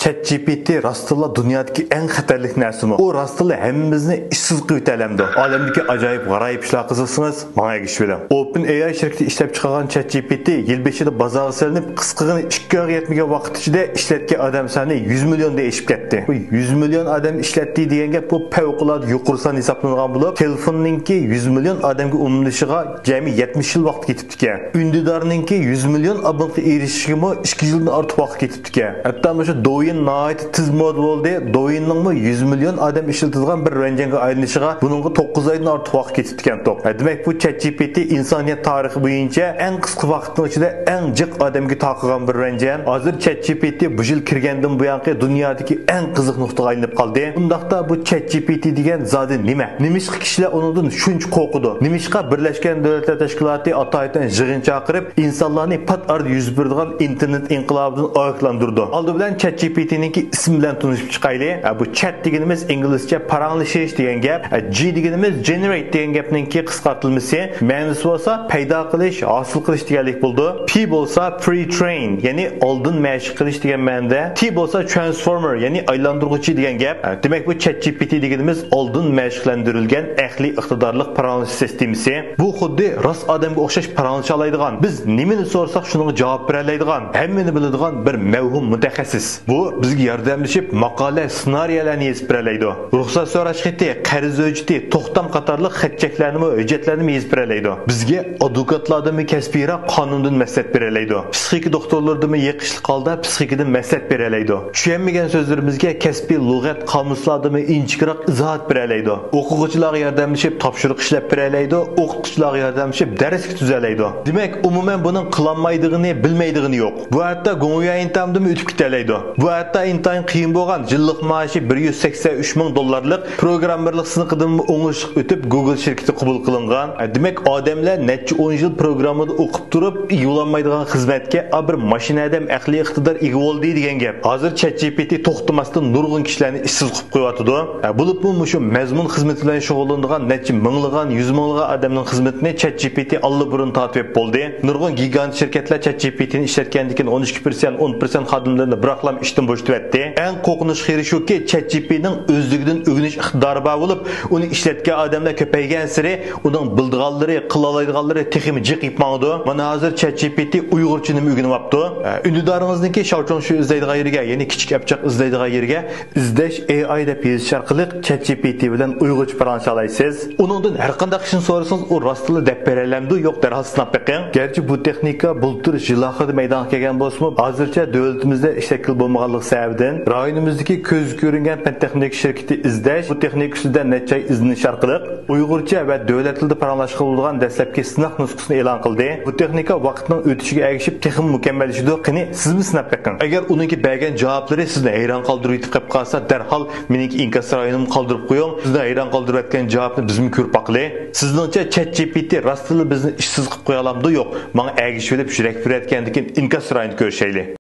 ChatGPT rastla dünyadaki en xatarlik narsimi. O rastla hammamizni ishsiz qilib o'talamdi. Olamdagi ajoyib g'aroyib ishlar qiziqsangiz, menga ergashib oling. OpenAI shirkati ishlab chiqargan ChatGPT yil beshida bozorga solinib, qisqagina 2 oyga yetmagan vaqt ichida ishlatgan odam soni 100 millionga eshib ketdi. Bu 100 million odam ishlatdi degan gap bu favqulodda yuqori son hisoblangan bo'lib, telefonninki 100 million odamga umumlashiga jami 70 yil vaqt ketibdi ekan. Undidorninki 100 million obunaga erishishiga 2 yildan ortiq vaqt ketibdi ekan. Hatto o'sha Douyin nihoyat tez mod bo'ldi. Douyinning 100 million odam ishlatadigan bir ranjanga aylanishiga buningga 9 oydan ortiq vaqt ketibdi ekan. Demak bu ChatGPT insoniyat tarixi bo'yicha eng qisqa vaqtning ichida eng jiq odamga taqilgan bir ranjan. Hozir ChatGPT bu yil kirgandan buyangi dunyodagi eng qiziq nuqtaga aylanib qoldi. Bundaqda bu ChatGPT degan zodi nima? Nimishqa kishilar undan shuncha qo'rqidi? Nimishqa Birlashgan Davlatlar Tashkiloti atoydan yig'in chaqirib, insonlarni pat arda yuz beradigan internet inqilobidan ogohlantirdi. Oldi bilan ChatGPT'ninki ismi bilan tanishib chiqaylik. Bu chat deganimiz inglizcha paranglashish degan gap, G deganimiz generate degan gapninki qisqartirilmasi, ma'nosi bo'lsa paydo qilish, hosil qilish deganlik bo'ldi. P bo'lsa pre-train, ya'ni oldin mashq qilish degan ma'noda. T bo'lsa transformer, ya'ni aylantiruvchi degan gap. Demak bu ChatGPT deganimiz oldin mashqlantirilgan aqliy iqtidorli paranglash sistemasi. Bu xuddi rost odamga o'xshash paranglasha oladigan, biz nimani so'rasak shunga javob bera oladigan, hammani biladigan bir mavhum mutaxassis. Bu bizga yordamlashib maqola, ssenariyalarni yozib beradi. Ruxsat so'rash xati, qarz hujjati, to'xtam qatorliq hujjatlarni, hujjatlarni yozib beradi. Bizga advokatlardan kasbiyroq qonundan maslahat beradi. Psixik doktorlardan yiqishli holda psixikadan maslahat beradi. Tushunmagan so'zlarimizga kasbiy lug'at qomuslardan inchikroq izohat beradi. O'quvchilarga yordamlashib topshiriq ishlab beradi, o'qituvchilarga yordamlashib dars tuzaladi. Demak, umuman buning qilinmaydigini, bilmaydigini yo'q. Bu hatto go'yo intamdan o'tib ketadi. Bu hatto intayin qiyin bo'lgan yillik maoshi 183 ming dollarlik programmerlik siniqidan o'ngishli o'tib Google shirkati qabul qilingan. Demak, odamlar necha 10 yil programmada o'qib turib, yo'lanmaydigan xizmatga bir mashina adam aqliy iqtidor ega bo'ldi degan gap. Hozir ChatGPT to'xtamasdan nurg'un kishilarni ishsiz qilib qo'yatdi. Bo'lib bu shu mazmun xizmat bilan shug'ullanadigan necha minglagan, 100 minglagan odamning xizmatini ChatGPT allaburun tatbiq bo'ldi. Nurg'un gigant shirkatlar ChatGPT'ni ishlatgandan keyin 12%, 10% xodimlarini biroqlam ishdan bo'shatdi. Eng qo'rqinchli xiri shuki, ChatGPT'ning o'zligidan o'rganish iqtidori bor bo'lib, uni ishlatgan odamlar ko'paygan sari uning bildiganlari, qila oladiganlari texmi jiqib mangdi. Mana hozir ChatGPT Uyg'urchani o'rganyapti. Undidoringizniki shovchon shu izlaydigan yerga, ya'ni kichik apchoq izlaydigan yerga izlash AI deb yozish orqali ChatGPT bilan Uyg'urcha paranglasha olasiz. Uningdan har qanday ishni so'rasangiz, u rostli deb beralamdi, yo'q darhol sinab beqing. Garchi bu texnika bultur jilohida maydonga kelgan bo'lsa-mu, hozircha davlatimizda ishlatilib bo'lmaganligi sababidan rayonimizdagi ko'z ko'ringan fan texnik shirkati izlash bu texnika ustida necha izlanish orqali Uyg'urcha va davlat tilida paranglash qilinadigan dastlabki sinov nusxasini e'lon qildi. Bu texnika vaqtning o'tishiga ergashib texnik mukammallashadi. Qani sizmi sinab beqing. Agar uningki bergan javoblari sizni hayron qoldirib yetib qolsa, darhol meniki inkas rayonimni qoldirib qo'ying. Sizni hayron qoldirayotgan javobni bizmi ko'rib baqili. Sizningcha ChatGPT rostli bizni ishsiz qilib qo'ya olamdi yo'q? Menga ergashib olib yurak berayotgandan keyin inkas rayonini ko'rishaylik.